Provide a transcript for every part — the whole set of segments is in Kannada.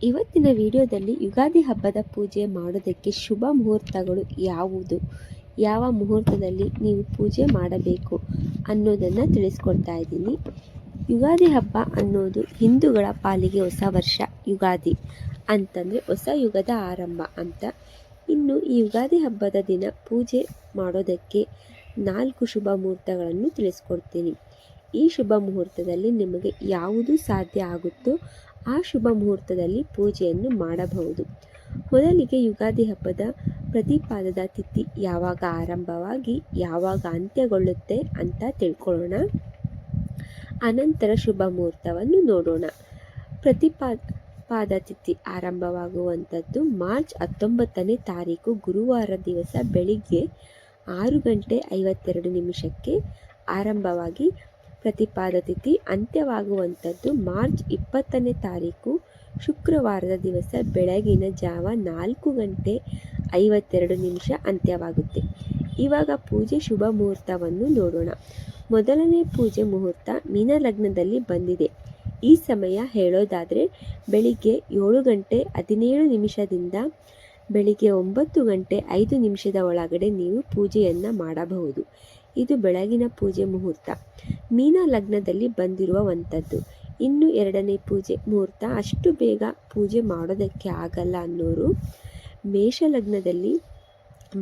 ಇವತ್ತಿನ ವಿಡಿಯೋದಲ್ಲಿ ಯುಗಾದಿ ಹಬ್ಬದ ಪೂಜೆ ಮಾಡೋದಕ್ಕೆ ಶುಭ ಮುಹೂರ್ತಗಳು ಯಾವುದು, ಯಾವ ಮುಹೂರ್ತದಲ್ಲಿ ನೀವು ಪೂಜೆ ಮಾಡಬೇಕು ಅನ್ನೋದನ್ನು ತಿಳಿಸ್ಕೊಡ್ತಾ ಇದ್ದೀನಿ. ಯುಗಾದಿ ಹಬ್ಬ ಅನ್ನೋದು ಹಿಂದೂಗಳ ಪಾಲಿಗೆ ಹೊಸ ವರ್ಷ. ಯುಗಾದಿ ಅಂತಂದರೆ ಹೊಸ ಯುಗದ ಆರಂಭ ಅಂತ. ಇನ್ನು ಈ ಯುಗಾದಿ ಹಬ್ಬದ ದಿನ ಪೂಜೆ ಮಾಡೋದಕ್ಕೆ 4 ಶುಭ ಮುಹೂರ್ತಗಳನ್ನು ತಿಳಿಸ್ಕೊಡ್ತೀನಿ. ಈ ಶುಭ ಮುಹೂರ್ತದಲ್ಲಿ ನಿಮಗೆ ಯಾವುದು ಸಾಧ್ಯ ಆಗುತ್ತೋ ಆ ಶುಭ ಮುಹೂರ್ತದಲ್ಲಿ ಪೂಜೆಯನ್ನು ಮಾಡಬಹುದು. ಮೊದಲಿಗೆ ಯುಗಾದಿ ಹಬ್ಬದ ಪ್ರತಿಪಾದದ ತಿಥಿ ಯಾವಾಗ ಆರಂಭವಾಗಿ ಯಾವಾಗ ಅಂತ್ಯಗೊಳ್ಳುತ್ತೆ ಅಂತ ತಿಳ್ಕೊಳ್ಳೋಣ. ಅನಂತರ ಶುಭ ಮುಹೂರ್ತವನ್ನು ನೋಡೋಣ. ಪ್ರತಿಪಾದ ತಿಥಿ ಆರಂಭವಾಗುವಂಥದ್ದು ಮಾರ್ಚ್ 19ನೇ ತಾರೀಕು ಗುರುವಾರ ದಿವಸ ಬೆಳಿಗ್ಗೆ 6:52 ಆರಂಭವಾಗಿ ಪ್ರತಿಪಾದ ತಿಥಿ ಅಂತ್ಯವಾಗುವಂಥದ್ದು ಮಾರ್ಚ್ 20ನೇ ತಾರೀಕು ಶುಕ್ರವಾರದ ದಿವಸ ಬೆಳಗಿನ ಜಾವ 4:52 ಅಂತ್ಯವಾಗುತ್ತೆ. ಇವಾಗ ಪೂಜೆ ಶುಭ ಮುಹೂರ್ತವನ್ನು ನೋಡೋಣ. ಮೊದಲನೇ ಪೂಜೆ ಮುಹೂರ್ತ ಮೀನ ಲಗ್ನದಲ್ಲಿ ಬಂದಿದೆ. ಈ ಸಮಯ ಹೇಳೋದಾದರೆ ಬೆಳಿಗ್ಗೆ 7:17 ಬೆಳಿಗ್ಗೆ 9:05 ಒಳಗಡೆ ನೀವು ಪೂಜೆಯನ್ನು ಮಾಡಬಹುದು. ಇದು ಬೆಳಗಿನ ಪೂಜೆ ಮುಹೂರ್ತ ಮೀನ ಲಗ್ನದಲ್ಲಿ ಬಂದಿರುವಂಥದ್ದು. ಇನ್ನು ಎರಡನೇ ಪೂಜೆ ಮುಹೂರ್ತ ಅಷ್ಟು ಬೇಗ ಪೂಜೆ ಮಾಡೋದಕ್ಕೆ ಆಗಲ್ಲ ಅನ್ನೋರು ಮೇಷ ಲಗ್ನದಲ್ಲಿ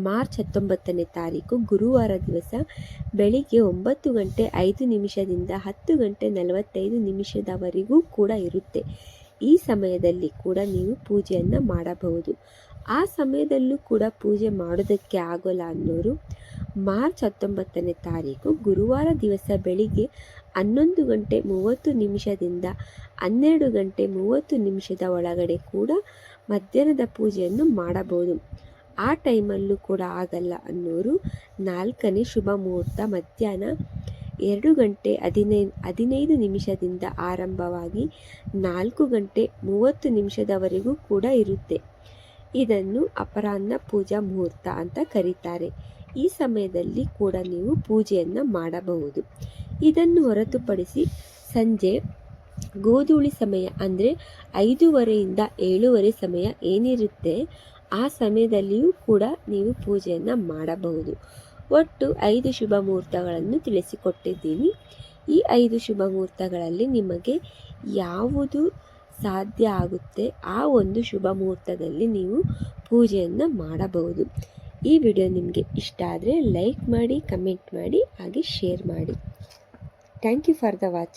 ಮಾರ್ಚ್ 19ನೇ ತಾರೀಕು ಗುರುವಾರ ದಿವಸ ಬೆಳಿಗ್ಗೆ 9:05 10:45 ಕೂಡ ಇರುತ್ತೆ. ಈ ಸಮಯದಲ್ಲಿ ಕೂಡ ನೀವು ಪೂಜೆಯನ್ನು ಮಾಡಬಹುದು. ಆ ಸಮಯದಲ್ಲೂ ಕೂಡ ಪೂಜೆ ಮಾಡೋದಕ್ಕೆ ಆಗೋಲ್ಲ ಅನ್ನೋರು ಮಾರ್ಚ್ 19ನೇ ತಾರೀಕು ಗುರುವಾರ ದಿವಸ ಬೆಳಿಗ್ಗೆ 11:30 12:30 ಒಳಗಡೆ ಕೂಡ ಮಧ್ಯಾಹ್ನದ ಪೂಜೆಯನ್ನು ಮಾಡಬಹುದು. ಆ ಟೈಮಲ್ಲೂ ಕೂಡ ಆಗಲ್ಲ ಅನ್ನೋರು 4ನೇ ಶುಭ ಮುಹೂರ್ತ ಮಧ್ಯಾಹ್ನ 2:15 ಆರಂಭವಾಗಿ 4:30 ಕೂಡ ಇರುತ್ತೆ. ಇದನ್ನು ಅಪರಾಹ್ನ ಪೂಜಾ ಮುಹೂರ್ತ ಅಂತ ಕರೀತಾರೆ. ಈ ಸಮಯದಲ್ಲಿ ಕೂಡ ನೀವು ಪೂಜೆಯನ್ನು ಮಾಡಬಹುದು. ಇದನ್ನು ಹೊರತುಪಡಿಸಿ ಸಂಜೆ ಗೋಧೂಳಿ ಸಮಯ ಅಂದರೆ 5:30 7:00 ಸಮಯ ಏನಿರುತ್ತೆ ಆ ಸಮಯದಲ್ಲಿಯೂ ಕೂಡ ನೀವು ಪೂಜೆಯನ್ನು ಮಾಡಬಹುದು. ಒಟ್ಟು 5 ಶುಭ ಮುಹೂರ್ತಗಳನ್ನು ತಿಳಿಸಿಕೊಟ್ಟಿದ್ದೀನಿ. ಈ 5 ಶುಭ ಮುಹೂರ್ತಗಳಲ್ಲಿ ನಿಮಗೆ ಯಾವುದು ಸಾಧ್ಯ ಆಗುತ್ತೆ ಆ ಒಂದು ಶುಭ ಮುಹೂರ್ತದಲ್ಲಿ ನೀವು ಪೂಜೆಯನ್ನು ಮಾಡಬಹುದು. ಈ ವಿಡಿಯೋ ನಿಮಗೆ ಇಷ್ಟ ಆದರೆ ಲೈಕ್ ಮಾಡಿ, ಕಮೆಂಟ್ ಮಾಡಿ, ಹಾಗೆ ಶೇರ್ ಮಾಡಿ. Thank you for the watching.